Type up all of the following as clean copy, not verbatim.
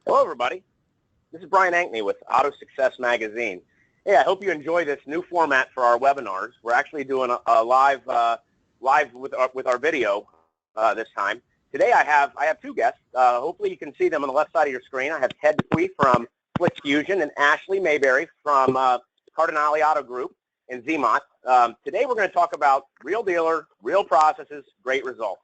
Hello, everybody. This is Brian Ankney with AutoSuccess Magazine. Hey, I hope you enjoy this new format for our webinars. We're actually doing a live with our video this time. Today I have two guests. Hopefully you can see them on the left side of your screen. I have Ted Dupuy from Flick Fusion and Ashley Mabery from Cardinale Automotive Group in Zmont. Today we're going to talk about real dealer, real processes, great results.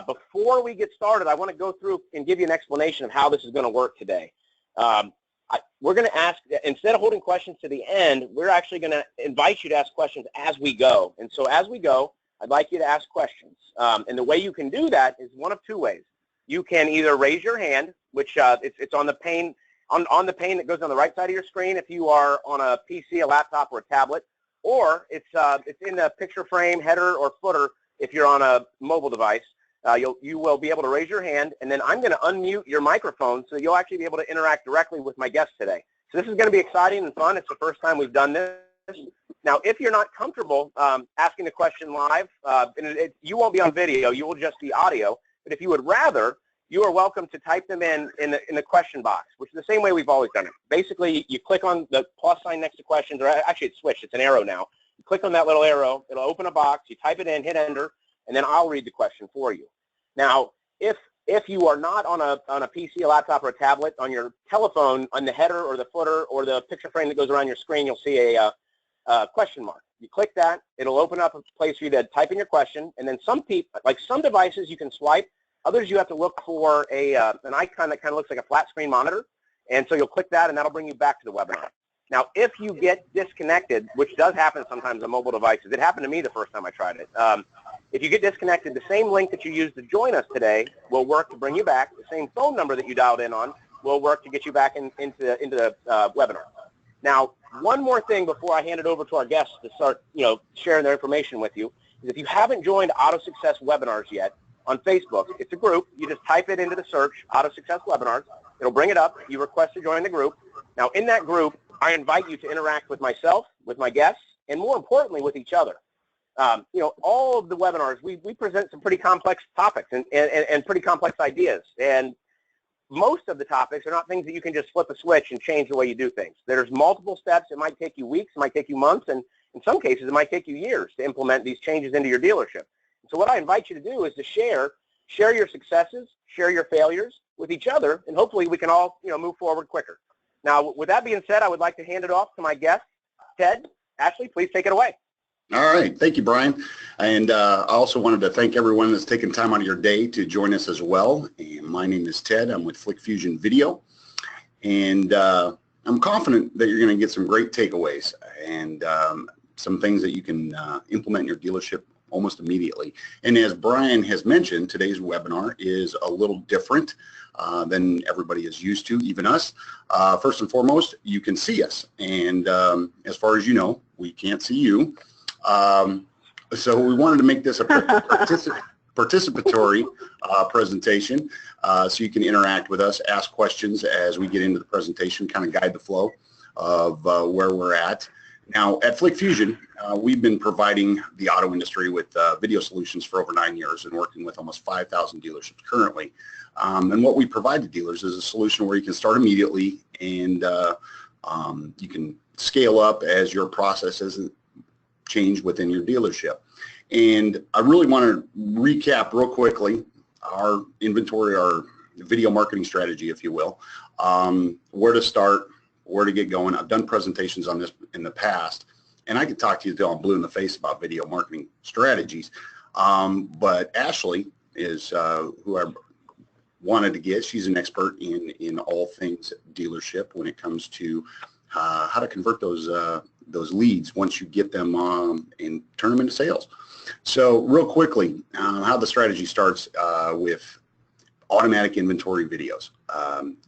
Before we get started, I want to go through and give you an explanation of how this is going to work today. We're going to ask, instead of holding questions to the end, we're actually going to invite you to ask questions as we go. And so as we go, I'd like you to ask questions. And the way you can do that is one of two ways. You can either raise your hand, which it's on the pane on the pane that goes on the right side of your screen if you are on a PC, a laptop, or a tablet, or it's in the picture frame, header, or footer if you're on a mobile device. You will be able to raise your hand, and then I'm going to unmute your microphone so you'll actually be able to interact directly with my guests today. So this is going to be exciting and fun. It's the first time we've done this. Now, if you're not comfortable asking the question live, you won't be on video. You will just be audio. But if you would rather, you are welcome to type them in the question box, which is the same way we've always done it. Basically, you click on the plus sign next to questions, or actually it's switched. It's an arrow now. You click on that little arrow. It'll open a box. You type it in, hit enter, and then I'll read the question for you. Now, if you are not on a PC, a laptop, or a tablet, on your telephone, on the header or the footer or the picture frame that goes around your screen, you'll see a question mark. You click that, it'll open up a place for you to type in your question, and then some devices you can swipe, others you have to look for an icon that kind of looks like a flat screen monitor, and so you'll click that, and that'll bring you back to the webinar. Now, if you get disconnected, which does happen sometimes on mobile devices, it happened to me the first time I tried it. If you get disconnected, the same link that you used to join us today will work to bring you back. The same phone number that you dialed in on will work to get you back into the webinar. Now, one more thing before I hand it over to our guests to start, sharing their information with you, is if you haven't joined AutoSuccess Webinars yet on Facebook, it's a group. You just type it into the search, AutoSuccess Webinars. It'll bring it up. You request to join the group. Now, in that group, I invite you to interact with myself, with my guests, and more importantly, with each other. All of the webinars, we present some pretty complex topics and pretty complex ideas. And most of the topics are not things that you can just flip a switch and change the way you do things. There's multiple steps. It might take you weeks. It might take you months. And in some cases, it might take you years to implement these changes into your dealership. And so what I invite you to do is to share your successes, share your failures with each other, and hopefully we can all move forward quicker. Now, with that being said, I would like to hand it off to my guest, Ted. Ashley, please take it away. All right. Thank you, Brian. And I also wanted to thank everyone that's taken time out of your day to join us as well. And my name is Ted. I'm with Flick Fusion Video. And I'm confident that you're going to get some great takeaways and some things that you can implement in your dealership almost immediately. And as Brian has mentioned, today's webinar is a little different than everybody is used to, even us. First and foremost, you can see us. And as far as you know, we can't see you. So we wanted to make this a participatory presentation so you can interact with us, ask questions as we get into the presentation, kind of guide the flow of where we're at. Now, at Flick Fusion, we've been providing the auto industry with video solutions for over 9 years and working with almost 5,000 dealerships currently. And what we provide to dealers is a solution where you can start immediately and you can scale up as your processes change within your dealership. And I really want to recap real quickly our inventory, our video marketing strategy, if you will, where to start, where to get going. I've done presentations on this in the past, and I could talk to you till I'm blue in the face about video marketing strategies. But Ashley is who I wanted to get. She's an expert in all things dealership when it comes to how to convert those leads once you get them and turn them into sales. So real quickly, how the strategy starts with automatic inventory videos.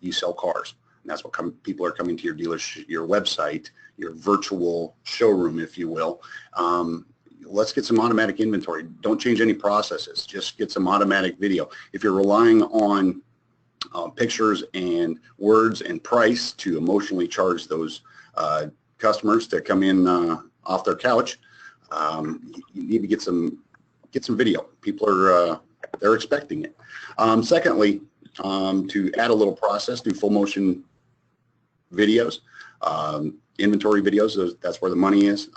You sell cars. And that's what people are coming to your dealership, your website, your virtual showroom, if you will. Let's get some automatic inventory. Don't change any processes. Just get some automatic video. If you're relying on pictures and words and price to emotionally charge those customers to come in off their couch, you need to get some video. People are they're expecting it. Secondly, to add a little process, do full motion videos, inventory videos. That's where the money is.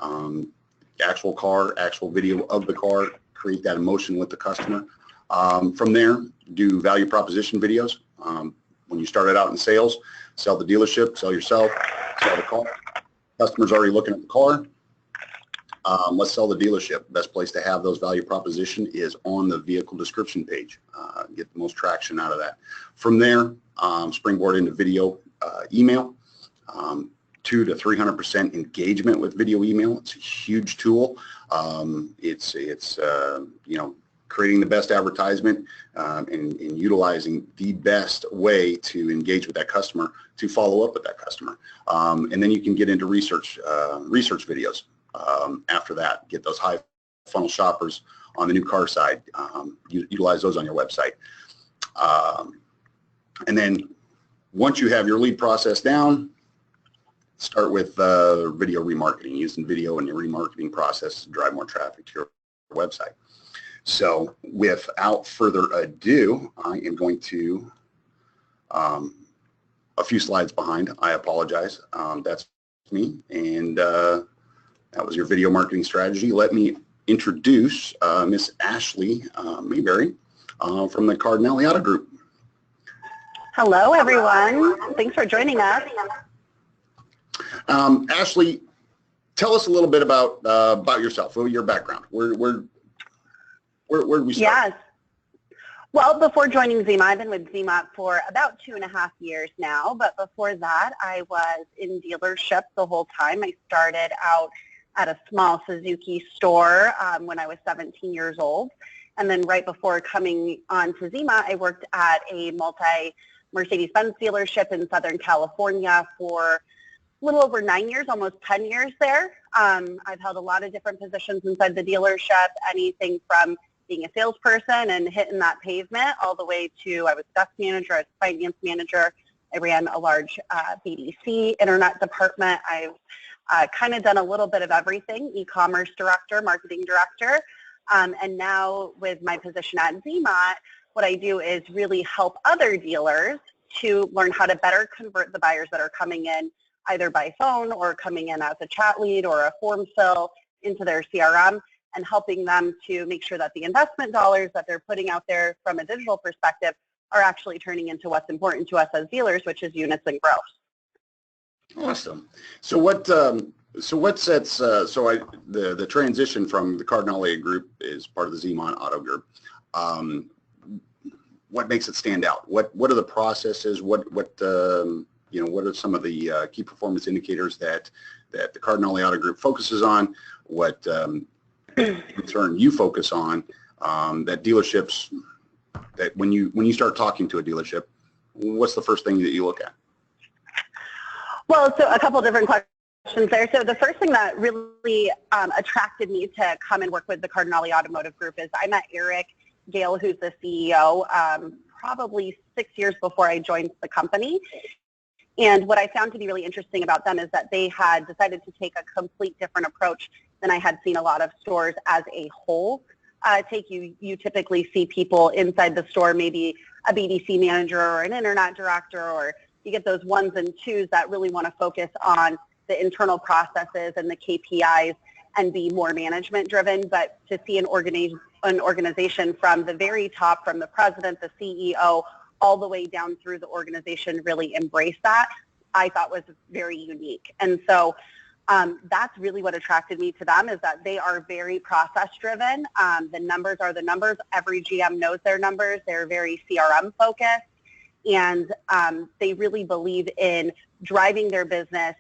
Actual car, actual video of the car, create that emotion with the customer. From there, do value proposition videos. When you started out in sales, sell the dealership, sell yourself, sell the car. Customer's already looking at the car. Let's sell the dealership. Best place to have those value proposition is on the vehicle description page. Get the most traction out of that. From there, springboard into video email. 200 to 300% engagement with video email. It's a huge tool. It's you know, creating the best advertisement and utilizing the best way to engage with that customer to follow up with that customer. And then you can get into research videos after that. Get those high funnel shoppers on the new car side. Utilize those on your website. And then once you have your lead process down, start with video remarketing, using video in your remarketing process to drive more traffic to your website. So without further ado, I am going to, a few slides behind, I apologize. That's me, and that was your video marketing strategy. Let me introduce Miss Ashley Mabery from the Cardinale Automotive Group. Hello, everyone. Thanks for joining us. Ashley, tell us a little bit about yourself, your background. Where did we start? Yes. Well, before joining Zima, I've been with Zima for about 2.5 years now. But before that, I was in dealership the whole time. I started out at a small Suzuki store when I was 17 years old. And then right before coming on to Zima, I worked at a multi-Mercedes-Benz dealership in Southern California for a little over 9 years, almost 10 years there. I've held a lot of different positions inside the dealership, anything from being a salesperson and hitting that pavement all the way to I was desk manager, I was finance manager. I ran a large BDC internet department. I've kind of done a little bit of everything, e-commerce director, marketing director. And now with my position at Zima, what I do is really help other dealers to learn how to better convert the buyers that are coming in either by phone or coming in as a chat lead or a form fill into their CRM, and helping them to make sure that the investment dollars that they're putting out there from a digital perspective are actually turning into what's important to us as dealers, which is units and growth. Awesome. So what sets the transition from the Cardinale Group is part of the Zima Auto Group. What makes it stand out? What are the processes? What you know, what are some of the key performance indicators that the Cardinale Auto Group focuses on? What in turn you focus on that dealerships, that when you start talking to a dealership, what's the first thing that you look at? Well, so a couple different questions there. So the first thing that really attracted me to come and work with the Cardinale Automotive Group is I met Eric Gale, who's the CEO, probably 6 years before I joined the company. And what I found to be really interesting about them is that they had decided to take a complete different approach than I had seen a lot of stores as a whole take. You typically see people inside the store, maybe a BDC manager or an internet director, or you get those ones and twos that really want to focus on the internal processes and the KPIs and be more management driven. But to see an organization from the very top, from the president, the CEO, all the way down through the organization really embrace that, I thought was very unique. And so that's really what attracted me to them, is that they are very process driven. The numbers are the numbers. Every GM knows their numbers. They're very CRM focused, and they really believe in driving their business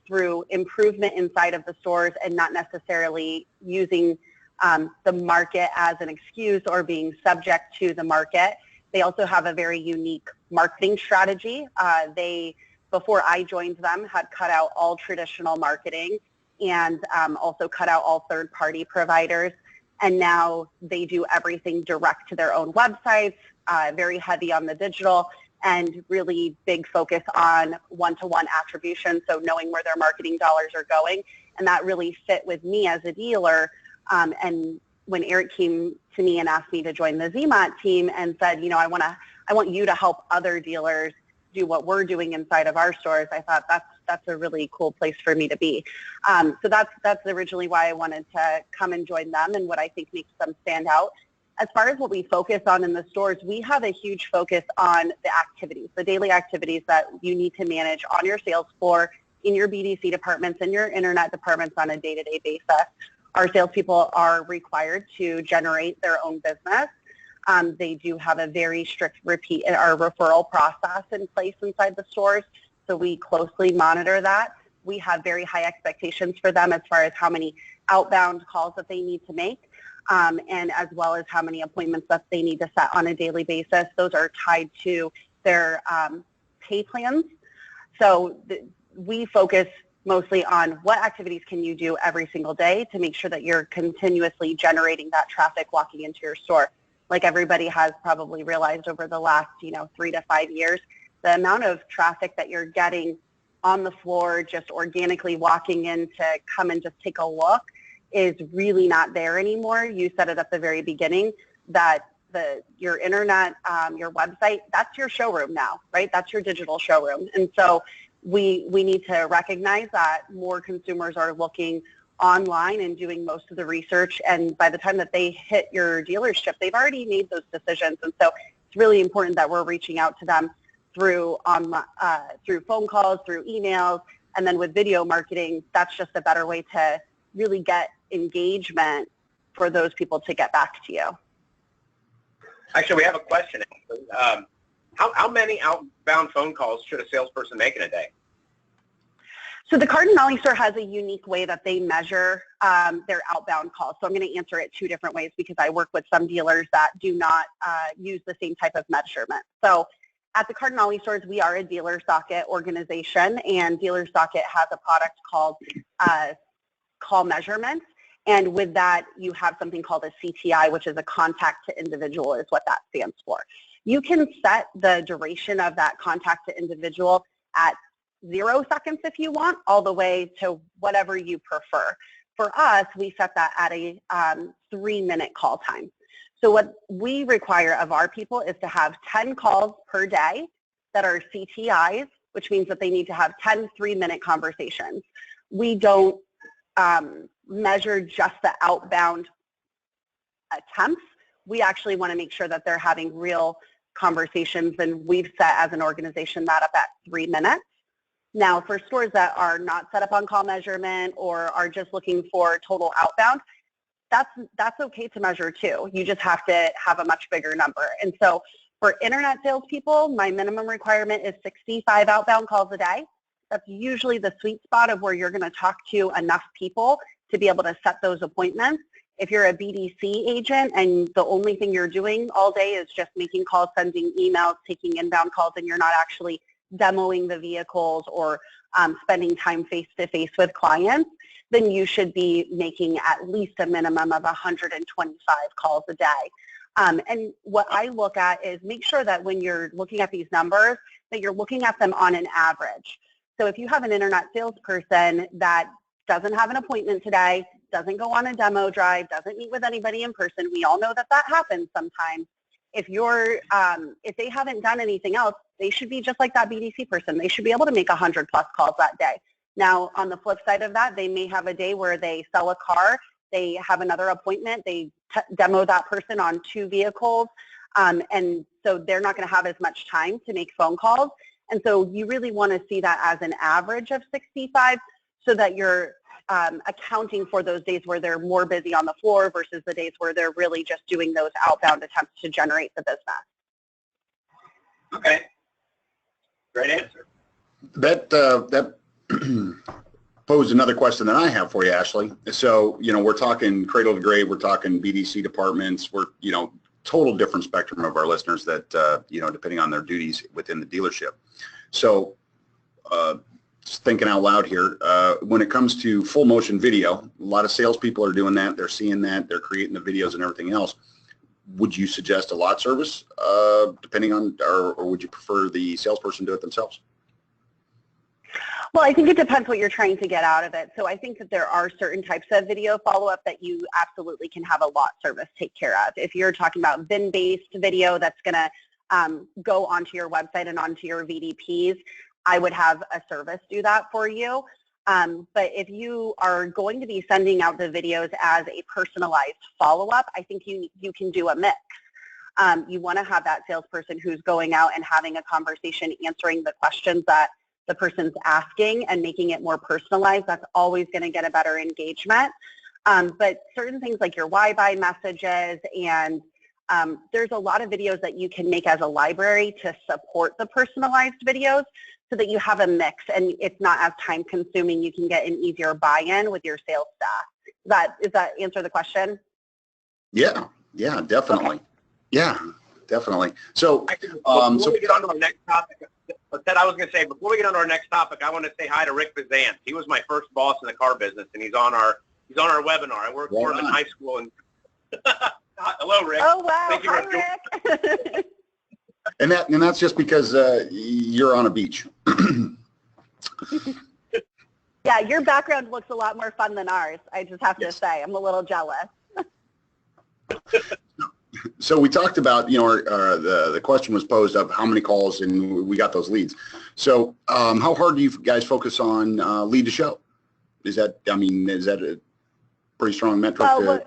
through improvement inside of the stores and not necessarily using the market as an excuse or being subject to the market. They also have a very unique marketing strategy. They, before I joined them, had cut out all traditional marketing and also cut out all third-party providers. And now they do everything direct to their own websites, very heavy on the digital, and really big focus on one-to-one attribution, so knowing where their marketing dollars are going. And that really fit with me as a dealer. And when Eric came to me and asked me to join the ZMAT team and said, you know, I want I want you to help other dealers do what we're doing inside of our stores. I thought that's a really cool place for me to be. So that's originally why I wanted to come and join them and what I think makes them stand out. As far as what we focus on in the stores, we have a huge focus on the activities, the daily activities that you need to manage on your sales floor, in your BDC departments, in your internet departments on a day-to-day basis. Our salespeople are required to generate their own business. They do have a very strict referral process in place inside the stores, so we closely monitor that. We have very high expectations for them as far as how many outbound calls that they need to make, and as well as how many appointments that they need to set on a daily basis. Those are tied to their pay plans. So we focus mostly on what activities can you do every single day to make sure that you're continuously generating that traffic walking into your store. Like everybody has probably realized over the last 3 to 5 years, the amount of traffic that you're getting on the floor just organically walking in to come and just take a look is really not there anymore. You said it at the very beginning that your internet, your website, that's your showroom now, right? That's your digital showroom. And so we need to recognize that more consumers are looking online and doing most of the research, and by the time that they hit your dealership, they've already made those decisions. And so it's really important that we're reaching out to them through phone calls, through emails, and then with video marketing. That's just a better way to really get engagement for those people to get back to you. Actually, we have a question. How many outbound phone calls should a salesperson make in a day? So the Cardinale store has a unique way that they measure their outbound calls. So I'm going to answer it 2 different ways because I work with some dealers that do not use the same type of measurement. So at the Cardinale stores, we are a dealer socket organization, and Dealer Socket has a product called Call Measurements. And with that, you have something called a CTI, which is a contact to individual, is what that stands for. You can set the duration of that contact to individual at 0 seconds if you want, all the way to whatever you prefer. For us, we set that at a 3-minute call time. So what we require of our people is to have 10 calls per day that are CTIs, which means that they need to have 10 3-minute conversations. We don't measure just the outbound attempts. We actually want to make sure that they're having real conversations, and we've set as an organization that up at 3 minutes. Now, for stores that are not set up on call measurement or are just looking for total outbound, that's okay to measure too. You just have to have a much bigger number. And so for internet salespeople, my minimum requirement is 65 outbound calls a day. That's usually the sweet spot of where you're going to talk to enough people to be able to set those appointments. If you're a BDC agent and the only thing you're doing all day is just making calls, sending emails, taking inbound calls, and you're not actually demoing the vehicles or spending time face-to-face with clients, then you should be making at least a minimum of 125 calls a day. And what I look at is make sure that when you're looking at these numbers, that you're looking at them on an average. So if you have an internet salesperson that doesn't have an appointment today, doesn't go on a demo drive, doesn't meet with anybody in person, we all know that that happens sometimes. If they haven't done anything else, they should be just like that BDC person. They should be able to make 100+ calls that day. Now, on the flip side of that, they may have a day where they sell a car, they have another appointment, they demo that person on 2 vehicles, and so they're not going to have as much time to make phone calls. And so you really want to see that as an average of 65 so that you're accounting for those days where they're more busy on the floor versus the days where they're really just doing those outbound attempts to generate the business. Okay. Great answer. That posed another question that I have for you, Ashley. So, we're talking cradle to grave, we're talking BDC departments, we're, total different spectrum of our listeners that, depending on their duties within the dealership. So, just thinking out loud here, when it comes to full motion video, a lot of salespeople are doing that. They're seeing that. They're creating the videos and everything else. Would you suggest a lot service, depending on, or would you prefer the salesperson do it themselves? Well, I think it depends what you're trying to get out of it. So I think that there are certain types of video follow-up that you absolutely can have a lot service take care of. If you're talking about VIN-based video that's going to go onto your website and onto your VDPs, I would have a service do that for you. But if you are going to be sending out the videos as a personalized follow-up, I think you can do a mix. You want to have that salesperson who's going out and having a conversation, answering the questions that the person's asking and making it more personalized. That's always going to get a better engagement. But certain things like your why-buy messages and there's a lot of videos that you can make as a library to support the personalized videos so that you have a mix and it's not as time consuming. You can get an easier buy-in with your sales staff. Does that answer the question? Yeah, definitely. Okay. Yeah, definitely. So, before we get on to our next topic, I was going to say, before we get on to our next topic, I want to say hi to Rick Bazant. He was my first boss in the car business, and he's on our webinar. I worked for him in high school. And hello, Rick. Oh wow! Thank you Hi, Rick. and that's just because you're on a beach. Yeah, your background looks a lot more fun than ours. I just have to say, I'm a little jealous. So we talked about, the question was posed of how many calls, and we got those leads. So how hard do you guys focus on lead to show? Is that a pretty strong metric? Well,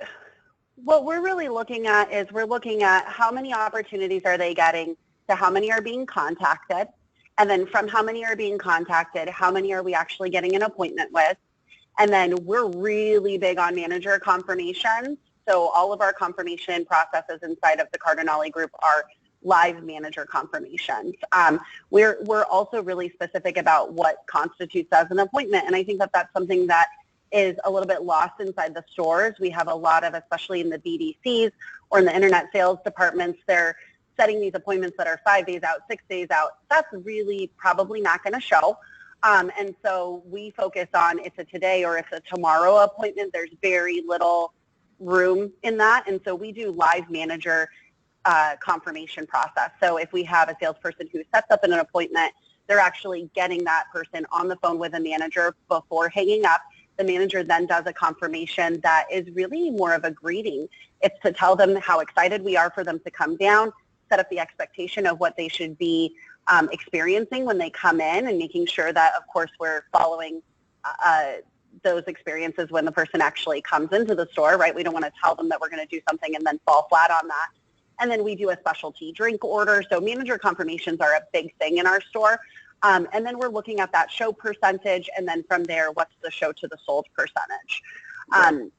what we're really looking at is we're looking at how many opportunities are they getting to how many are being contacted. And then from how many are being contacted, how many are we actually getting an appointment with? And then we're really big on manager confirmations. So all of our confirmation processes inside of the Cardinale Group are live manager confirmations. We're also really specific about what constitutes as an appointment. And I think that that's something that is a little bit lost inside the stores. We have a lot of, especially in the BDCs or in the internet sales departments, they're setting these appointments that are 5 days out, 6 days out. That's really probably not going to show. And so we focus on it's a today or it's a tomorrow appointment. There's very little room in that. And so we do live manager confirmation process. So if we have a salesperson who sets up an appointment, they're actually getting that person on the phone with a manager before hanging up. The manager then does a confirmation that is really more of a greeting. It's to tell them how excited we are for them to come down, set up the expectation of what they should be experiencing when they come in, and making sure that, of course, we're following those experiences when the person actually comes into the store, right? We don't want to tell them that we're going to do something and then fall flat on that. And then we do a specialty drink order. So manager confirmations are a big thing in our store. And then we're looking at that show percentage, and then from there, what's the show to the sold percentage?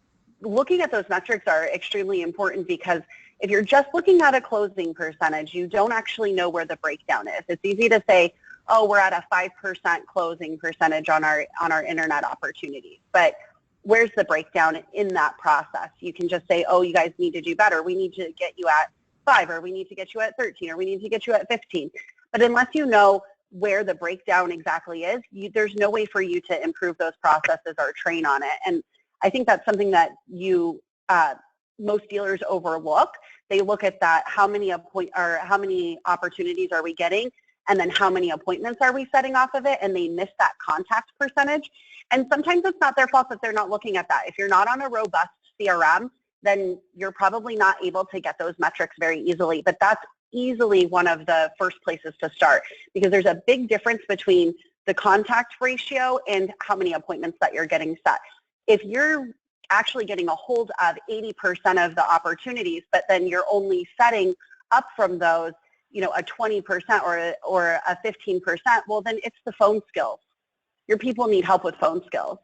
Looking at those metrics are extremely important because if you're just looking at a closing percentage, you don't actually know where the breakdown is. It's easy to say, oh, we're at a 5% closing percentage on our internet opportunities. But where's the breakdown in that process? You can just say, oh, you guys need to do better. We need to get you at 5, or we need to get you at 13, or we need to get you at 15. But unless you know where the breakdown exactly is, there's no way for you to improve those processes or train on it. And I think that's something that most dealers overlook. They look at that, how many opportunities are we getting, and then how many appointments are we setting off of it, and they miss that contact percentage. And sometimes it's not their fault that they're not looking at that. If you're not on a robust CRM, then you're probably not able to get those metrics very easily. But that's easily one of the first places to start, because there's a big difference between the contact ratio and how many appointments that you're getting set. If you're actually getting a hold of 80% of the opportunities, but then you're only setting up from those, a 20% or a 15%, well, then it's the phone skills. Your people need help with phone skills.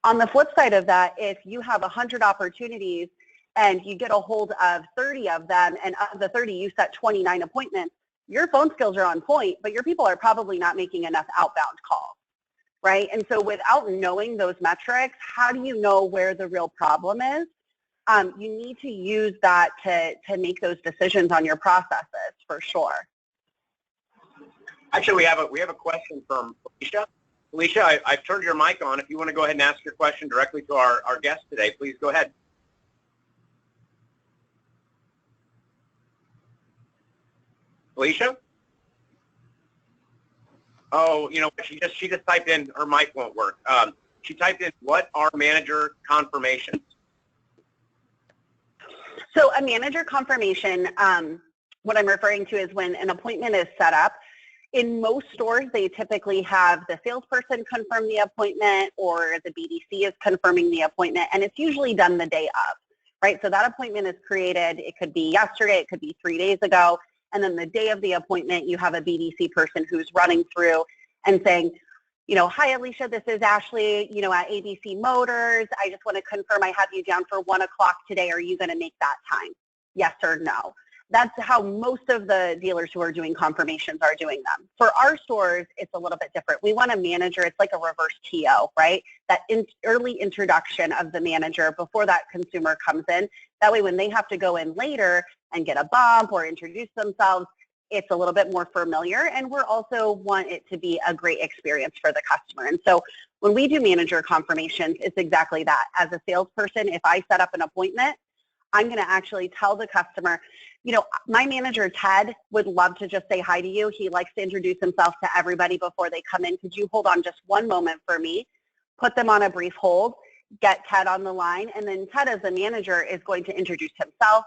On the flip side of that, if you have 100 opportunities and you get a hold of 30 of them, and of the 30 you set 29 appointments, your phone skills are on point, but your people are probably not making enough outbound calls, right? And so without knowing those metrics, how do you know where the real problem is? You need to use that to make those decisions on your processes, for sure. Actually, we have a question from Felicia. Felicia, I've turned your mic on. If you want to go ahead and ask your question directly to our guest today, please go ahead. Felicia? Oh, she just typed in, her mic won't work. She typed in, what are manager confirmations? So a manager confirmation, what I'm referring to is when an appointment is set up. In most stores, they typically have the salesperson confirm the appointment or the BDC is confirming the appointment, and it's usually done the day of, right? So that appointment is created. It could be yesterday, it could be 3 days ago, and then the day of the appointment, you have a BDC person who's running through and saying, hi, Alicia, this is Ashley, at ABC Motors. I just want to confirm I have you down for 1 o'clock today. Are you going to make that time? Yes or no? That's how most of the dealers who are doing confirmations are doing them. For our stores, it's a little bit different. We want a manager. It's like a reverse TO, right? That early introduction of the manager before that consumer comes in. That way, when they have to go in later and get a bump or introduce themselves, it's a little bit more familiar, and we're also want it to be a great experience for the customer. And so when we do manager confirmations, it's exactly that. As a salesperson, if I set up an appointment, I'm going to actually tell the customer, my manager, Ted, would love to just say hi to you. He likes to introduce himself to everybody before they come in. Could you hold on just one moment for me? Put them on a brief hold, get Ted on the line, and then Ted, as the manager, is going to introduce himself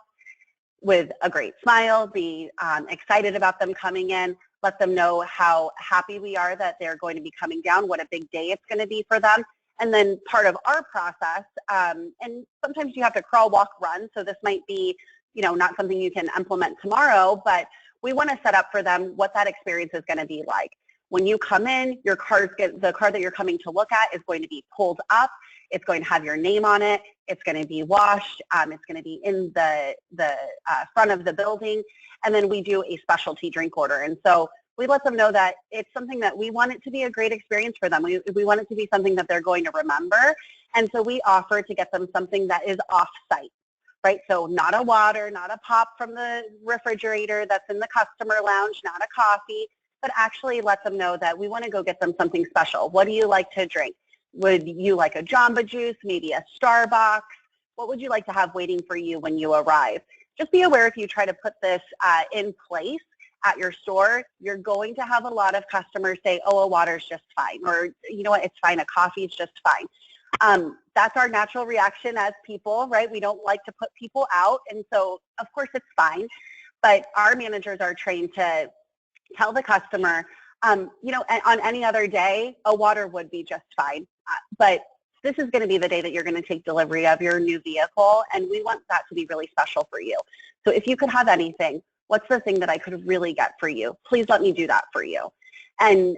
with a great smile, be excited about them coming in, let them know how happy we are that they're going to be coming down, what a big day it's going to be for them. And then part of our process, and sometimes you have to crawl, walk, run, so this might be, not something you can implement tomorrow, but we want to set up for them what that experience is going to be like. When you come in, the car that you're coming to look at is going to be pulled up. It's going to have your name on it. It's going to be washed. It's going to be in the front of the building. And then we do a specialty drink order. And so we let them know that it's something that we want it to be a great experience for them. We want it to be something that they're going to remember. And so we offer to get them something that is off-site, right? So not a water, not a pop from the refrigerator that's in the customer lounge, not a coffee, but actually let them know that we want to go get them something special. What do you like to drink? Would you like a Jamba Juice, maybe a Starbucks? What would you like to have waiting for you when you arrive? Just be aware if you try to put this in place at your store, you're going to have a lot of customers say, oh, a water's just fine, or you know what, it's fine, a coffee's just fine. That's our natural reaction as people, right? We don't like to put people out, and so of course it's fine, but our managers are trained to tell the customer, on any other day, a water would be just fine, but this is going to be the day that you're going to take delivery of your new vehicle, and we want that to be really special for you. So if you could have anything, what's the thing that I could really get for you? Please let me do that for you. And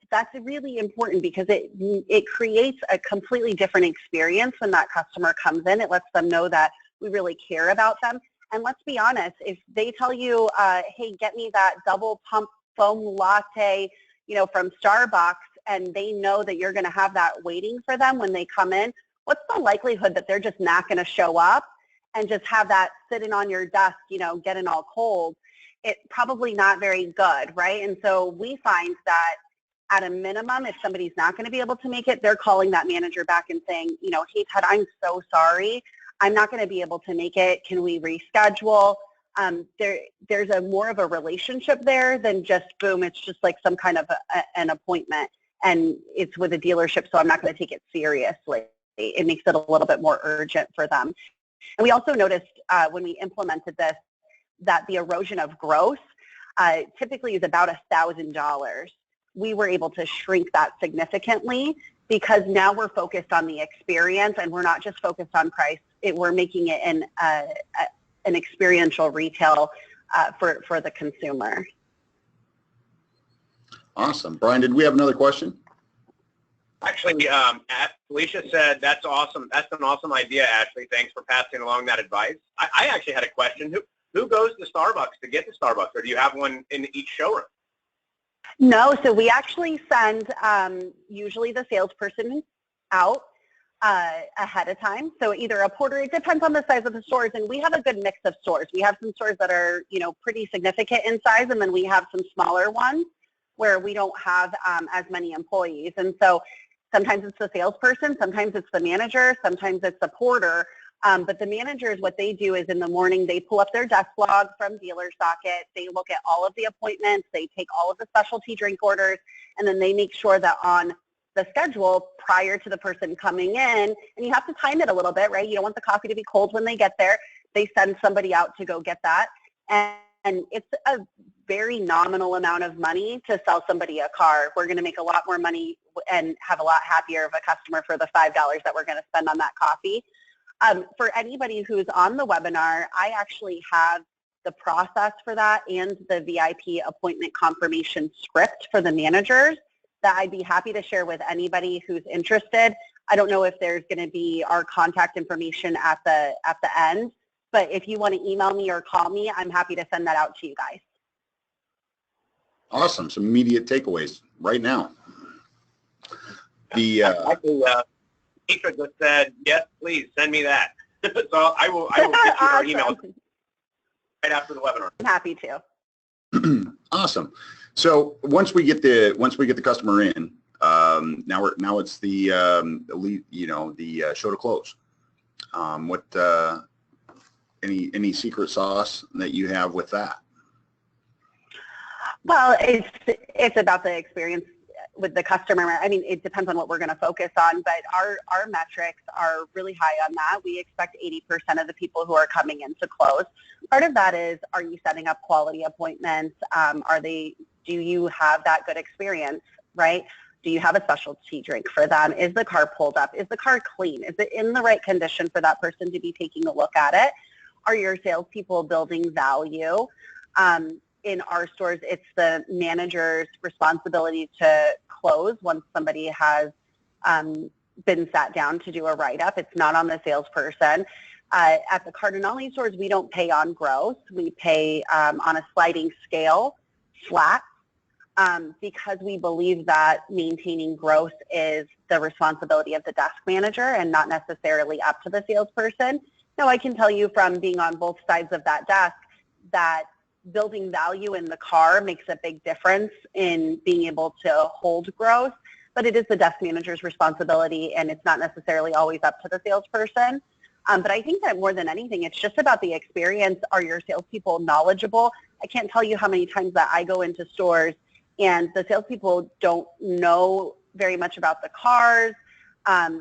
that's really important because it creates a completely different experience when that customer comes in. It lets them know that we really care about them. And let's be honest, if they tell you, hey, get me that double pump foam latte, from Starbucks, and they know that you're going to have that waiting for them when they come in, what's the likelihood that they're just not going to show up and just have that sitting on your desk, getting all cold? It's probably not very good, right? And so we find that at a minimum, if somebody's not going to be able to make it, they're calling that manager back and saying, hey, Ted, I'm so sorry. I'm not going to be able to make it. Can we reschedule? There's a more of a relationship there than just, boom, it's just like some kind of an appointment, and it's with a dealership, so I'm not going to take it seriously. It makes it a little bit more urgent for them. And we also noticed when we implemented this that the erosion of growth typically is about $1,000. We were able to shrink that significantly because now we're focused on the experience and we're not just focused on price. We're making it an experiential retail for the consumer. Awesome. Brian, did we have another question? Actually, Felicia said, that's awesome. That's an awesome idea, Ashley. Thanks for passing along that advice. I actually had a question. Who goes to Starbucks to get to Starbucks, or do you have one in each showroom? No, so we actually send usually the salesperson out ahead of time. So either a porter, it depends on the size of the stores, and we have a good mix of stores. We have some stores that are, pretty significant in size, and then we have some smaller ones where we don't have as many employees. And so sometimes it's the salesperson, sometimes it's the manager, sometimes it's the porter. But the managers, what they do is in the morning, they pull up their desk log from Dealer Socket. They look at all of the appointments. They take all of the specialty drink orders, and then they make sure that on the schedule prior to the person coming in, and you have to time it a little bit, right? You don't want the coffee to be cold when they get there. They send somebody out to go get that. And it's a very nominal amount of money to sell somebody a car. We're going to make a lot more money and have a lot happier of a customer for the $5 that we're going to spend on that coffee. For anybody who's on the webinar, I actually have the process for that and the VIP appointment confirmation script for the managers that I'd be happy to share with anybody who's interested. I don't know if there's going to be our contact information at the end, but if you want to email me or call me, I'm happy to send that out to you guys. Awesome. Some immediate takeaways right now. Actually, Keisha just said, yes, please send me that. So I will get you our email right after the webinar. I'm happy to. Awesome. So once we get the customer in, now it's the lead, the show to close. Any secret sauce that you have with that? Well, it's about the experience with the customer. I mean, it depends on what we're going to focus on, but our metrics are really high on that. We expect 80% of the people who are coming in to close. Part of that is, are you setting up quality appointments? Do you have that good experience, right? Do you have a specialty drink for them? Is the car pulled up? Is the car clean? Is it in the right condition for that person to be taking a look at it? Are your salespeople building value? In our stores, it's the manager's responsibility to close once somebody has been sat down to do a write-up. It's not on the salesperson. At the Cardinale stores, we don't pay on gross. We pay on a sliding scale, flat, because we believe that maintaining gross is the responsibility of the desk manager and not necessarily up to the salesperson. Now, I can tell you from being on both sides of that desk that building value in the car makes a big difference in being able to hold gross, but it is the desk manager's responsibility, and it's not necessarily always up to the salesperson. But I think that more than anything, it's just about the experience. Are your salespeople knowledgeable? I can't tell you how many times that I go into stores and the salespeople don't know very much about the cars.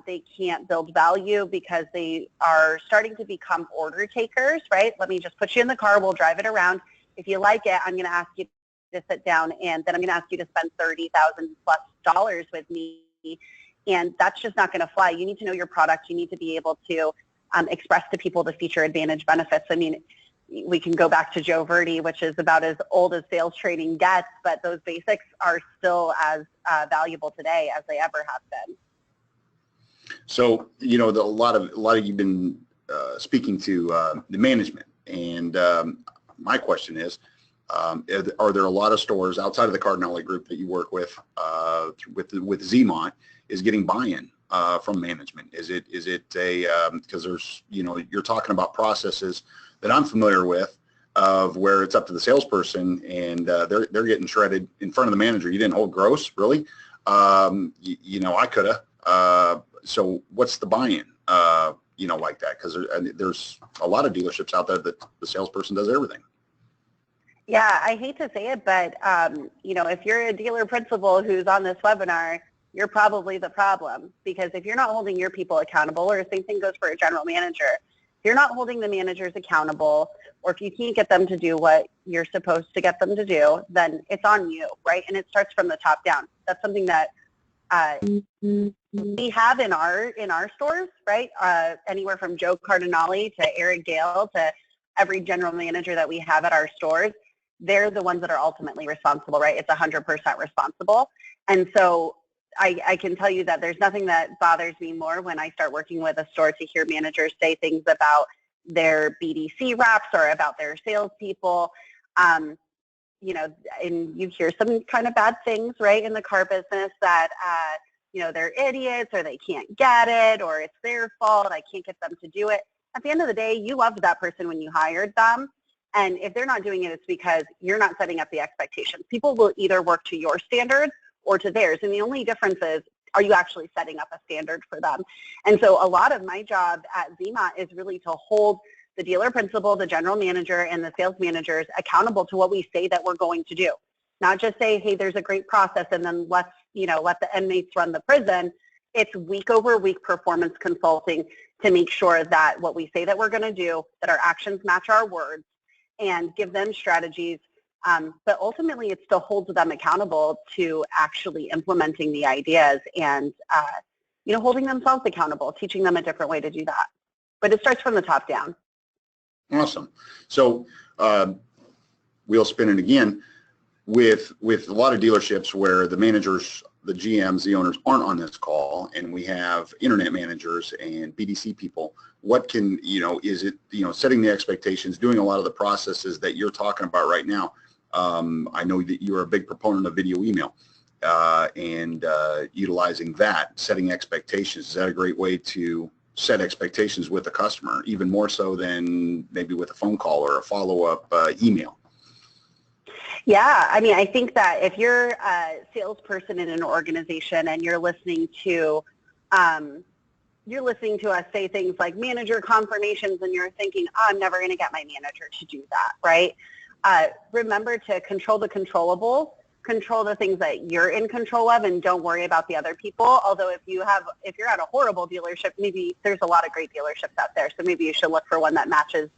They can't build value because they are starting to become order takers, right? Let me just put you in the car, we'll drive it around. If you like it, I'm going to ask you to sit down, and then I'm going to ask you to spend $30,000+ with me. And that's just not going to fly. You need to know your product. You need to be able to express to people the feature advantage benefits. I mean, we can go back to Joe Verdi, which is about as old as sales training gets, but those basics are still as valuable today as they ever have been. So, a lot of you've been speaking to the management, and my question is, are there a lot of stores outside of the Cardinale Group that you work with Zmont is getting buy-in from management? Is it a because there's you're talking about processes that I'm familiar with of where it's up to the salesperson and they're getting shredded in front of the manager. You didn't hold gross, really? I could have. So what's the buy-in? Like that, because there's a lot of dealerships out there that the salesperson does everything. Yeah, I hate to say it, but if you're a dealer principal who's on this webinar, you're probably the problem, because if you're not holding your people accountable, or the same thing goes for a general manager, if you're not holding the managers accountable, or if you can't get them to do what you're supposed to get them to do, then it's on you, right? And it starts from the top down. That's something that we have in our stores, right? Anywhere from Joe Cardinale to Eric Gale to every general manager that we have at our stores, they're the ones that are ultimately responsible, right? It's 100% responsible. And so I can tell you that there's nothing that bothers me more when I start working with a store to hear managers say things about their BDC reps or about their salespeople. And you hear some kind of bad things, right, in the car business that, they're idiots, or they can't get it, or it's their fault, I can't get them to do it. At the end of the day, you loved that person when you hired them. And if they're not doing it, it's because you're not setting up the expectations. People will either work to your standards or to theirs. And the only difference is, are you actually setting up a standard for them? And so a lot of my job at Zmont is really to hold the dealer principal, the general manager, and the sales managers accountable to what we say that we're going to do. Not just say, hey, there's a great process, and then let the inmates run the prison. It's week over week performance consulting to make sure that what we say that we're going to do, that our actions match our words, and give them strategies. But ultimately, it still holds them accountable to actually implementing the ideas and, holding themselves accountable, teaching them a different way to do that. But it starts from the top down. Awesome. So wheel spinning again, with a lot of dealerships where the managers, the GMs, the owners aren't on this call, and we have internet managers and BDC people, what can, is it, setting the expectations, doing a lot of the processes that you're talking about right now. I know that you're a big proponent of video email and utilizing that, setting expectations. Is that a great way to set expectations with the customer, even more so than maybe with a phone call or a follow-up email? Yeah, I mean, I think that if you're a salesperson in an organization and you're listening to us say things like manager confirmations, and you're thinking, oh, I'm never going to get my manager to do that, right? Remember to control the controllables, control the things that you're in control of, and don't worry about the other people. Although if you're at a horrible dealership, maybe there's a lot of great dealerships out there, so maybe you should look for one that matches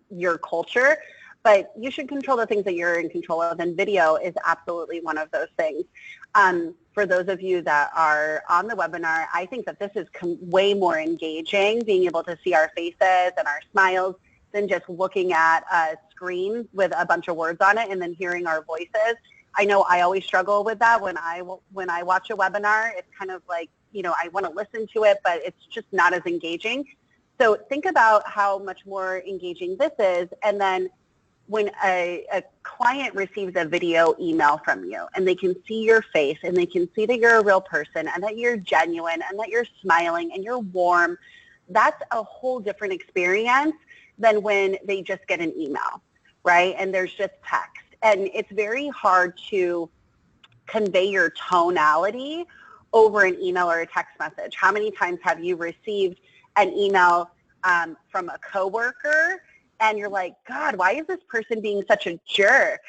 your culture. But you should control the things that you're in control of, and video is absolutely one of those things. For those of you that are on the webinar, I think that this is way more engaging, being able to see our faces and our smiles than just looking at a screen with a bunch of words on it and then hearing our voices. I know I always struggle with that when I watch a webinar. It's kind of like, I want to listen to it, but it's just not as engaging. So think about how much more engaging this is, and then when a client receives a video email from you and they can see your face and they can see that you're a real person and that you're genuine and that you're smiling and you're warm, that's a whole different experience than when they just get an email, right? And there's just text. And it's very hard to convey your tonality over an email or a text message. How many times have you received an email from a coworker and you're like, God, why is this person being such a jerk?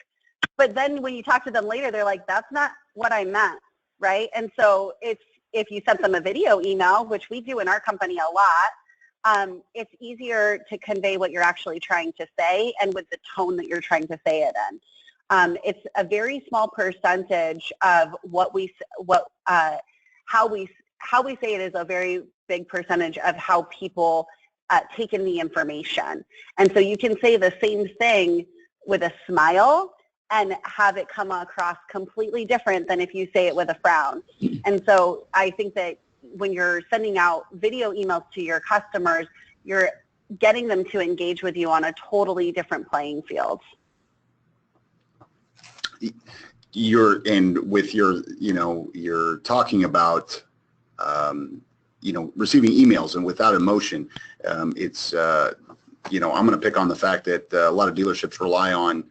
But then when you talk to them later, they're like, that's not what I meant, right? And so if you sent them a video email, which we do in our company a lot, it's easier to convey what you're actually trying to say and with the tone that you're trying to say it in. It's a very small percentage of how we say it is a very big percentage of how people take in the information. And so you can say the same thing with a smile and have it come across completely different than if you say it with a frown. And so I think that when you're sending out video emails to your customers, you're getting them to engage with you on a totally different playing field. You're talking about receiving emails, and without emotion, it's I'm going to pick on the fact that a lot of dealerships rely on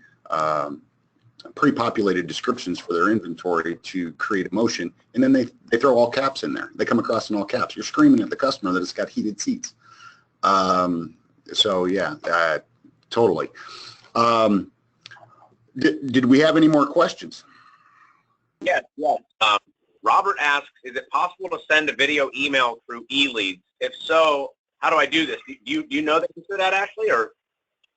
pre-populated descriptions for their inventory to create emotion, and then they throw all caps in there. They come across in all caps. You're screaming at the customer that it's got heated seats. So yeah, totally. Did we have any more questions? Yes. Robert asks, is it possible to send a video email through eLeads? If so, how do I do this? Do you know the answer to that, Ashley? Or?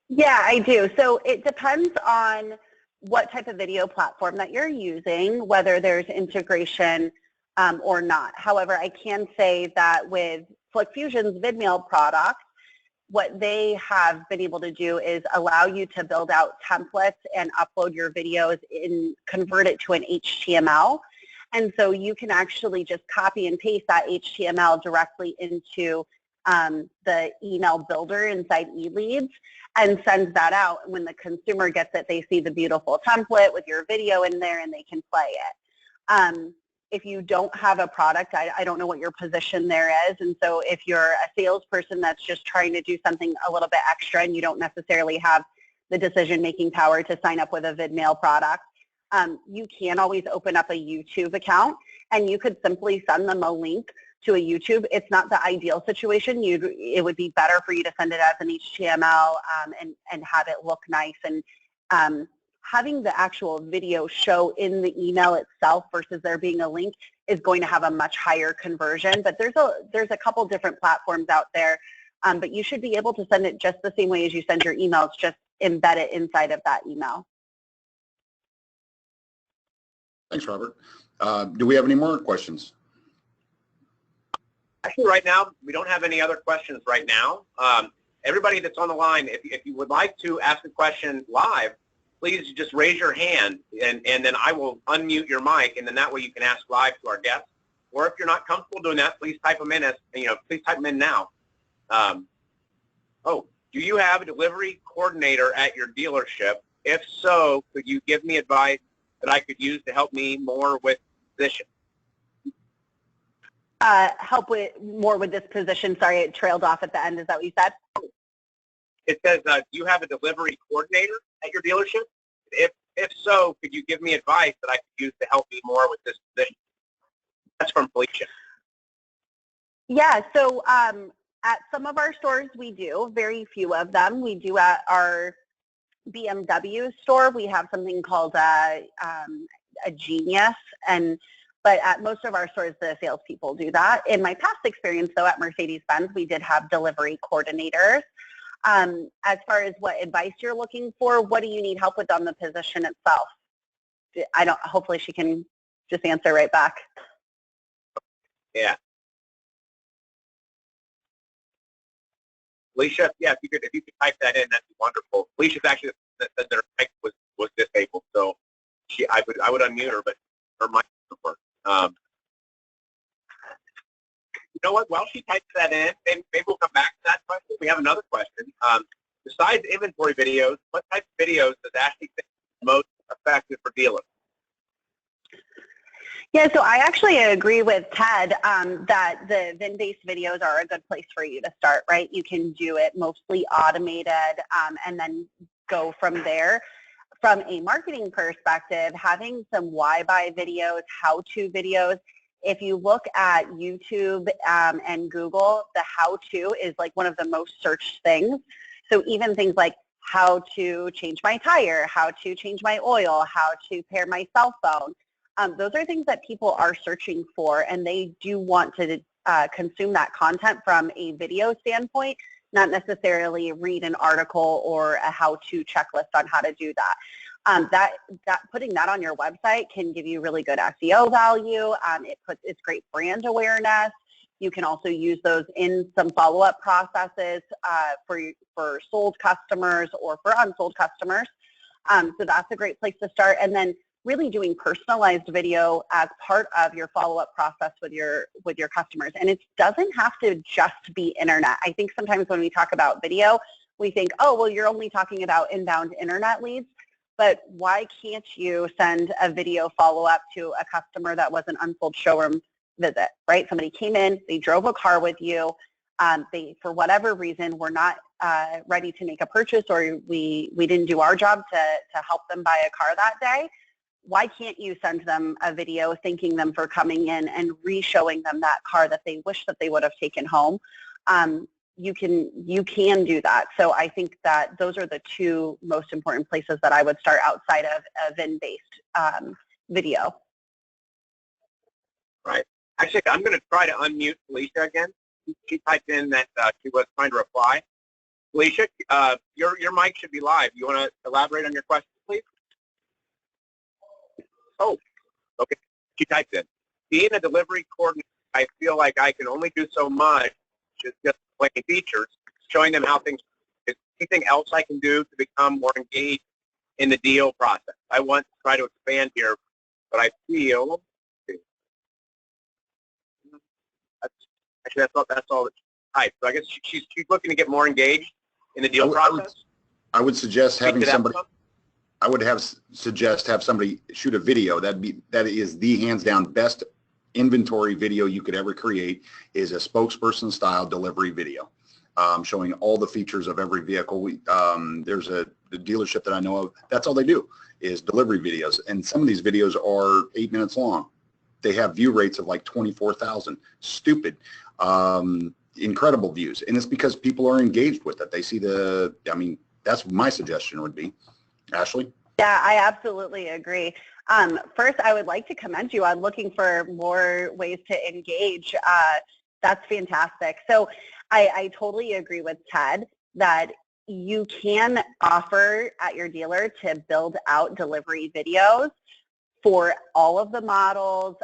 Yeah, I do. So it depends on what type of video platform that you're using, whether there's integration or not. However, I can say that with FlickFusion's VidMail product, what they have been able to do is allow you to build out templates and upload your videos and convert it to an HTML. And so you can actually just copy and paste that HTML directly into the email builder inside eLeads and send that out. When the consumer gets it, they see the beautiful template with your video in there and they can play it. If you don't have a product, I don't know what your position there is. And so if you're a salesperson that's just trying to do something a little bit extra and you don't necessarily have the decision-making power to sign up with a VidMail product, you can always open up a YouTube account and you could simply send them a link to a YouTube. It's not the ideal situation. It would be better for you to send it as an HTML and have it look nice. And having the actual video show in the email itself versus there being a link is going to have a much higher conversion. But there's a couple different platforms out there, but you should be able to send it just the same way as you send your emails, just embed it inside of that email. Thanks, Robert. Do we have any more questions? Actually, right now, we don't have any other questions right now. Everybody that's on the line, if you would like to ask a question live, please just raise your hand, and then I will unmute your mic, and then that way you can ask live to our guests. Or if you're not comfortable doing that, please type them in please type them in now. Do you have a delivery coordinator at your dealership? If so, could you give me advice that I could use to help me more with position? Help with more with this position. Sorry, it trailed off at the end. Is that what you said? It says, do you have a delivery coordinator at your dealership? If so, could you give me advice that I could use to help me more with this position? That's from Felicia. Yeah, so at some of our stores we do, very few of them. We do at our BMW store, we have something called a genius, but at most of our stores, the salespeople do that. In my past experience, though, at Mercedes-Benz, we did have delivery coordinators. As far as what advice you're looking for, what do you need help with on the position itself? Hopefully she can just answer right back. Yeah. Felicia, yeah, if you could type that in, that'd be wonderful. Felicia's actually said that her mic was disabled, so I would unmute her, but her mic doesn't work. You know what? While she types that in, maybe we'll come back to that question. We have another question. Besides inventory videos, what type of videos does Ashley think is most effective for dealers? Yeah, so I actually agree with Ted that the VIN-based videos are a good place for you to start, right? You can do it mostly automated and then go from there. From a marketing perspective, having some why-buy videos, how-to videos, if you look at YouTube and Google, the how-to is like one of the most searched things. So even things like how to change my tire, how to change my oil, how to pair my cell phone, those are things that people are searching for, and they do want to consume that content from a video standpoint, not necessarily read an article or a how-to checklist on how to do that. Putting that on your website can give you really good SEO value. It's great brand awareness. You can also use those in some follow-up processes for sold customers or for unsold customers. So that's a great place to start. And then really doing personalized video as part of your follow-up process with your customers. And it doesn't have to just be internet. I think sometimes when we talk about video, we think, oh, well, you're only talking about inbound internet leads. But why can't you send a video follow-up to a customer that was an unsold showroom visit, right? Somebody came in, they drove a car with you, they, for whatever reason, were not ready to make a purchase, or we didn't do our job to help them buy a car that day. Why can't you send them a video thanking them for coming in and re-showing them that car that they wish that they would have taken home? You can do that. So I think that those are the two most important places that I would start outside of a VIN-based video. Right. Actually, I'm going to try to unmute Felicia again. She typed in that she was trying to reply. Felicia, your mic should be live. You want to elaborate on your question, please? Oh, okay. She typed in, being a delivery coordinator, I feel like I can only do so much, just explaining features, showing them how things, is there anything else I can do to become more engaged in the deal process? I want to try to expand here, but I feel, actually that's all that she typed. So I guess she's looking to get more engaged in the deal process. I would suggest having somebody. I would suggest have somebody shoot a video. That is the hands down best inventory video you could ever create, is a spokesperson style delivery video, showing all the features of every vehicle. There's the dealership that I know of, that's all they do is delivery videos, and some of these videos are 8 minutes long. They have view rates of like 24,000. Stupid. Incredible views, and it's because people are engaged with it. They see that's my suggestion would be. Ashley? Yeah, I absolutely agree. First, I would like to commend you on looking for more ways to engage. That's fantastic. So I totally agree with Ted that you can offer at your dealer to build out delivery videos for all of the models,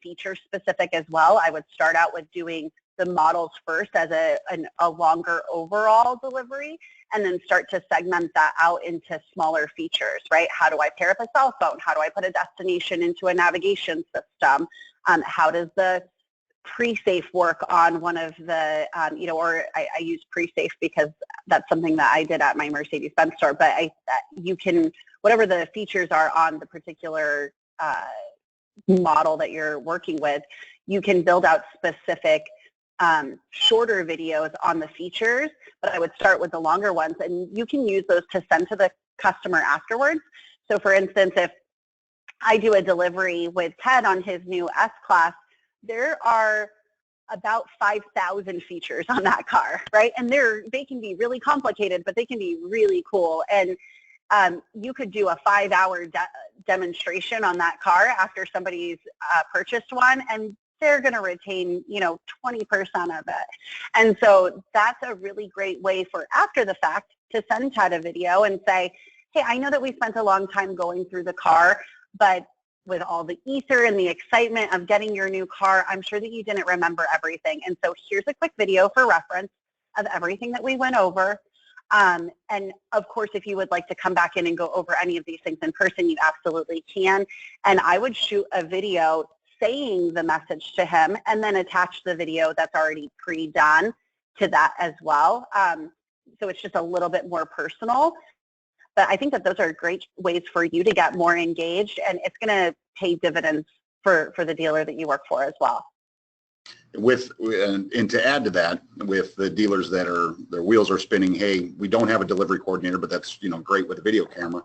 feature specific as well. I would start out with doing the models first as a longer overall delivery, and then start to segment that out into smaller features, right? How do I pair up a cell phone? How do I put a destination into a navigation system? How does the pre-safe work on one of the, or I use pre-safe because that's something that I did at my Mercedes-Benz store, but you can, whatever the features are on the particular model that you're working with, you can build out specific shorter videos on the features, but I would start with the longer ones, and you can use those to send to the customer afterwards. So for instance, if I do a delivery with Ted on his new S-Class, there are about 5,000 features on that car, right? And they can be really complicated, but they can be really cool. And you could do a 5-hour demonstration on that car after somebody's purchased one, and they're going to retain, 20% of it. And so that's a really great way for after the fact to send Ted a video and say, hey, I know that we spent a long time going through the car, but with all the ether and the excitement of getting your new car, I'm sure that you didn't remember everything. And so here's a quick video for reference of everything that we went over. And of course, if you would like to come back in and go over any of these things in person, you absolutely can. And I would shoot a video saying the message to him and then attach the video that's already pre-done to that as well. So it's just a little bit more personal. But I think that those are great ways for you to get more engaged, and it's going to pay dividends for the dealer that you work for as well. And to add to that, with the dealers that their wheels are spinning, hey, we don't have a delivery coordinator, but that's great with a video camera.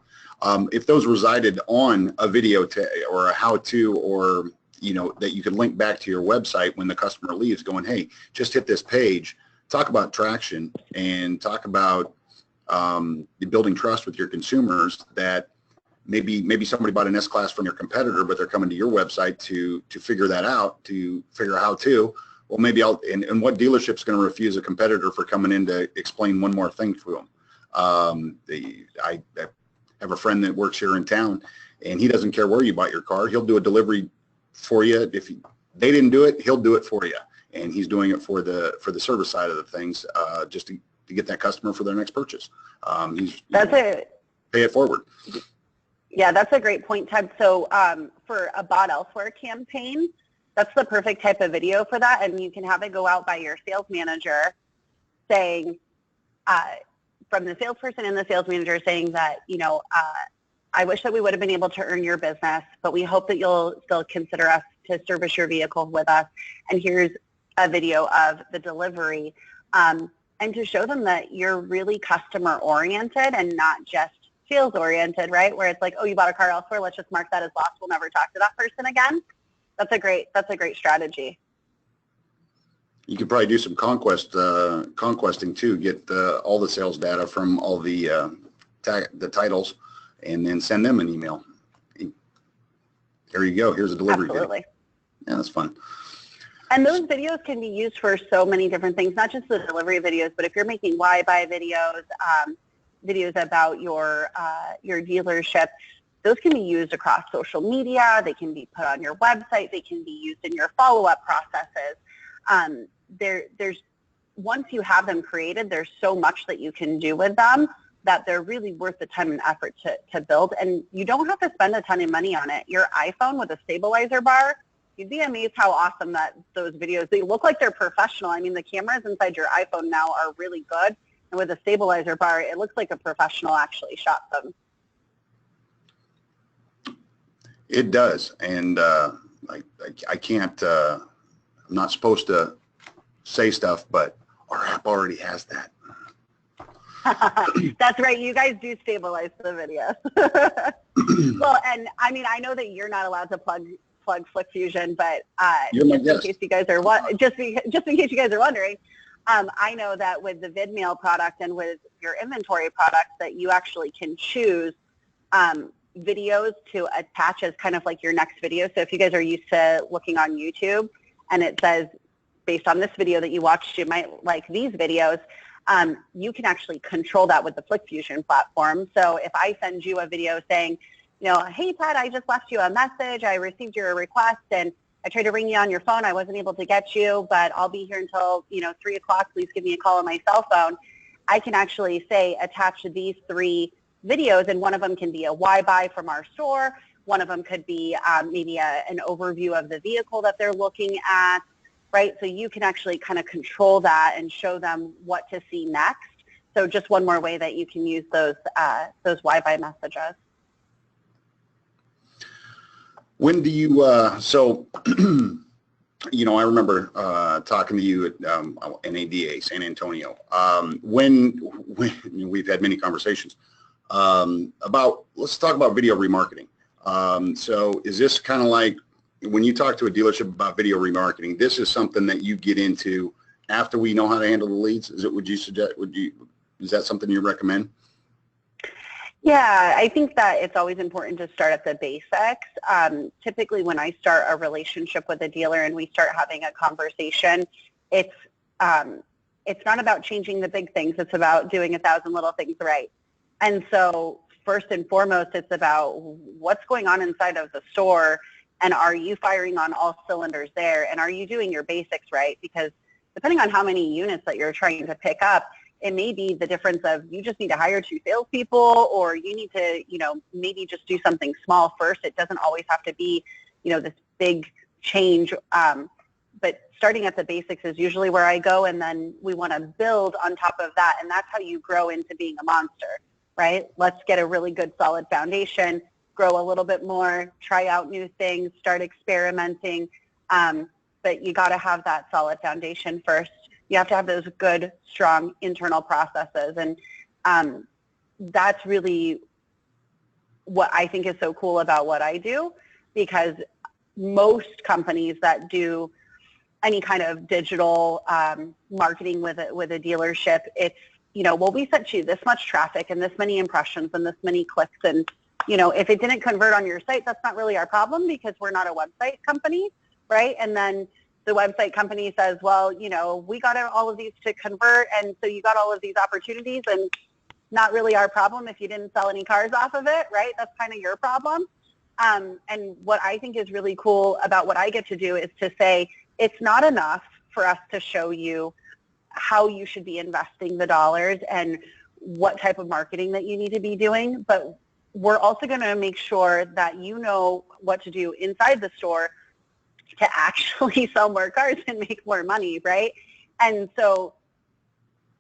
If those resided on a video or a how-to, or that you could link back to your website when the customer leaves, going, hey, just hit this page, talk about traction, and talk about building trust with your consumers, that maybe somebody bought an S-Class from your competitor, but they're coming to your website to figure that out, to figure out how to. Well, maybe and what dealership's going to refuse a competitor for coming in to explain one more thing to them? I have a friend that works here in town, and he doesn't care where you bought your car. He'll do a delivery for you. If they didn't do it, he'll do it for you. And he's doing it for the service side of the things, just to get that customer for their next purchase. Pay it forward. Yeah, that's a great point, Ted. So for a Bought Elsewhere campaign, that's the perfect type of video for that. And you can have it go out by your sales manager saying, from the salesperson and the sales manager saying that, I wish that we would have been able to earn your business, but we hope that you'll still consider us to service your vehicle with us. And here's a video of the delivery. And to show them that you're really customer oriented and not just sales oriented, right? Where it's like, oh, you bought a car elsewhere, let's just mark that as lost. We'll never talk to that person again. That's a great strategy. You could probably do some conquesting too. Get all the sales data from all the titles, and then send them an email. There you go. Here's a delivery. Absolutely. Video. Yeah, that's fun. And those videos can be used for so many different things, not just the delivery videos, but if you're making why buy videos, videos about your dealership, those can be used across social media. They can be put on your website. They can be used in your follow-up processes. There's once you have them created, there's so much that you can do with them that they're really worth the time and effort to build. And you don't have to spend a ton of money on it. Your iPhone with a stabilizer bar, you'd be amazed how awesome that those videos, they look like they're professional. I mean, the cameras inside your iPhone now are really good. And with a stabilizer bar, it looks like a professional actually shot them. It does. And I can't, I'm not supposed to say stuff, but our app already has that. That's right. You guys do stabilize the videos. Well, and I mean, I know that you're not allowed to plug Flick Fusion, but just in case you guys are just in case you guys are wondering, I know that with the VidMail product and with your inventory products that you actually can choose videos to attach as kind of like your next video. So if you guys are used to looking on YouTube and it says, based on this video that you watched, you might like these videos, you can actually control that with the FlickFusion platform. So if I send you a video saying, hey, Ted, I just left you a message. I received your request, and I tried to ring you on your phone. I wasn't able to get you, but I'll be here until, 3 o'clock. Please give me a call on my cell phone. I can actually say attach these 3 videos, and one of them can be a why buy from our store. One of them could be maybe an overview of the vehicle that they're looking at, right? So you can actually kind of control that and show them what to see next. So just one more way that you can use those why buy messages. When do you, I remember talking to you at NADA, San Antonio, when we've had many conversations about, let's talk about video remarketing. So is this kind of like, when you talk to a dealership about video remarketing, this is something that you get into after we know how to handle the leads? Is that something you recommend? Yeah, I think that it's always important to start at the basics. Typically when I start a relationship with a dealer and we start having a conversation, it's not about changing the big things. It's about doing 1,000 little things right. And so first and foremost, it's about what's going on inside of the store, and are you firing on all cylinders there, and are you doing your basics right? Because depending on how many units that you're trying to pick up, it may be the difference of you just need to hire 2 salespeople, or you need to, maybe just do something small first. It doesn't always have to be, this big change. But starting at the basics is usually where I go, and then we want to build on top of that, and that's how you grow into being a monster, right? Let's get a really good solid foundation, grow a little bit more, try out new things, start experimenting. But you got to have that solid foundation first. You have to have those good, strong internal processes. And that's really what I think is so cool about what I do, because most companies that do any kind of digital marketing with a dealership, it's, well, we sent you this much traffic and this many impressions and this many clicks. And, if it didn't convert on your site, that's not really our problem, because we're not a website company, right? And then the website company says, well, we got all of these to convert, and so you got all of these opportunities, and not really our problem if you didn't sell any cars off of it, right? That's kind of your problem. And what I think is really cool about what I get to do is to say, it's not enough for us to show you how you should be investing the dollars and what type of marketing that you need to be doing, but we're also going to make sure that you know what to do inside the store to actually sell more cars and make more money, right? And so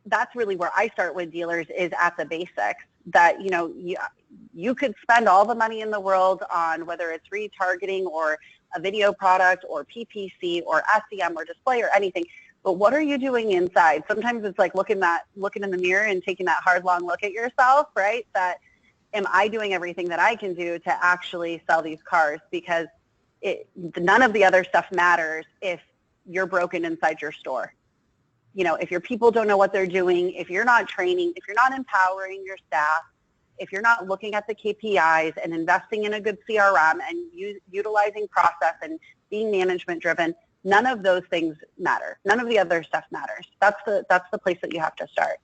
that's really where I start with dealers, is at the basics, that, you could spend all the money in the world on whether it's retargeting or a video product or PPC or SEM or display or anything, but what are you doing inside? Sometimes it's like looking in the mirror and taking that hard, long look at yourself, right? That, am I doing everything that I can do to actually sell these cars? Because none of the other stuff matters if you're broken inside your store. If your people don't know what they're doing, if you're not training, if you're not empowering your staff, if you're not looking at the KPIs and investing in a good CRM and utilizing process and being management driven, none of those things matter. None of the other stuff matters. That's the place that you have to start.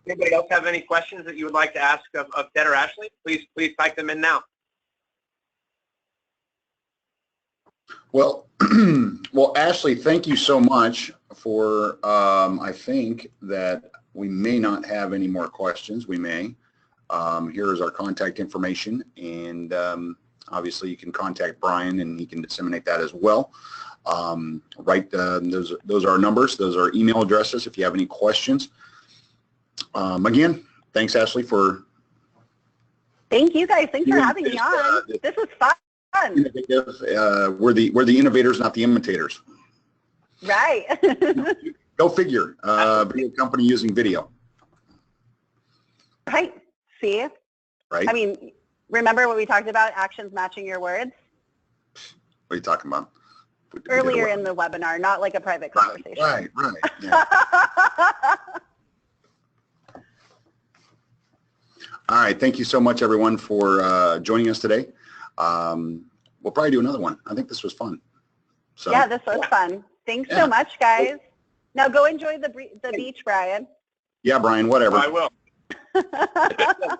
Anybody else have any questions that you would like to ask of Ted or Ashley? Please type them in now. Well, Ashley, thank you so much for, I think that we may not have any more questions. We may. Here is our contact information, and obviously you can contact Brian and he can disseminate that as well. Those are our numbers. Those are our email addresses if you have any questions. Again, thanks, Ashley, for... Thank you, guys. Thanks for having me on. This was fun. We're the innovators, not the imitators. Right. Go figure. Video company using video. Right. See? Right. I mean, remember what we talked about, actions matching your words? What are you talking about? Earlier in the webinar, not like a private conversation. Right. Yeah. All right. Thank you so much, everyone, for joining us today. We'll probably do another one. I think this was fun. So, yeah, this was fun. Thanks so much, guys. Now go enjoy the beach, Brian. Yeah, Brian, whatever. I will.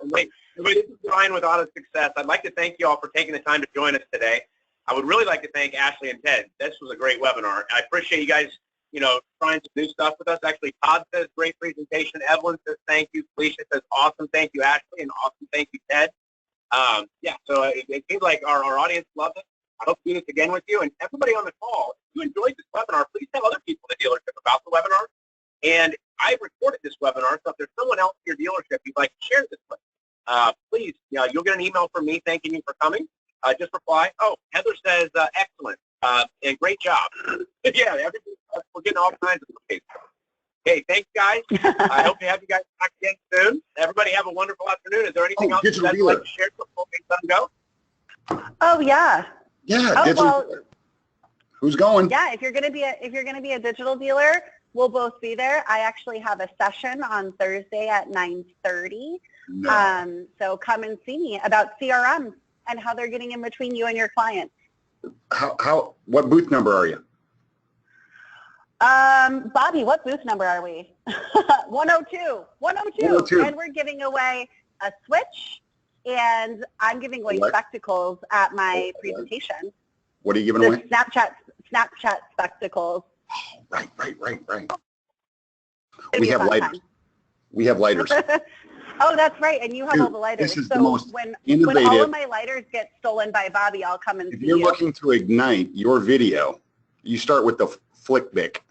Wait, this is Brian with AutoSuccess. I'd like to thank you all for taking the time to join us today. I would really like to thank Ashley and Ted. This was a great webinar. I appreciate you guys, trying some new stuff with us. Actually, Todd says great presentation. Evelyn says thank you. Felicia says awesome. Thank you, Ashley, and awesome. Thank you, Ted. So it seems like our audience loves it. I hope to do this again with you. And everybody on the call, if you enjoyed this webinar, please tell other people in the dealership about the webinar. And I recorded this webinar, so if there's someone else in your dealership you'd like to share this with, please, you'll get an email from me thanking you for coming. Just reply. Oh, Heather says excellent and great job. Yeah, we're getting all kinds of praise. Okay, thanks, guys. I hope to have you guys back again soon. Everybody have a wonderful afternoon. Is there anything else you'd like to share before we let them go? Oh yeah. Yeah. Who's going? Yeah, if you're gonna be a digital dealer, we'll both be there. I actually have a session on Thursday at 9:30. No. So come and see me about CRM and how they're getting in between you and your clients. What booth number are you? Bobby, what booth number are we? 102. 102. And we're giving away a Switch, and I'm giving away spectacles at my presentation. What are you giving away? Snapchat spectacles. Oh, right. We have lighters. We have lighters. Oh, that's right. And you have all the lighters. This is the most innovative. When all of my lighters get stolen by Bobby, I'll come and see you. If you're looking to ignite your video, you start with the Flick Bic.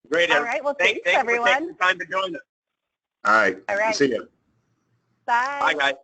Great. All right. Well, thanks everyone. For taking the time to join us. All right. See you. Bye. Bye, guys.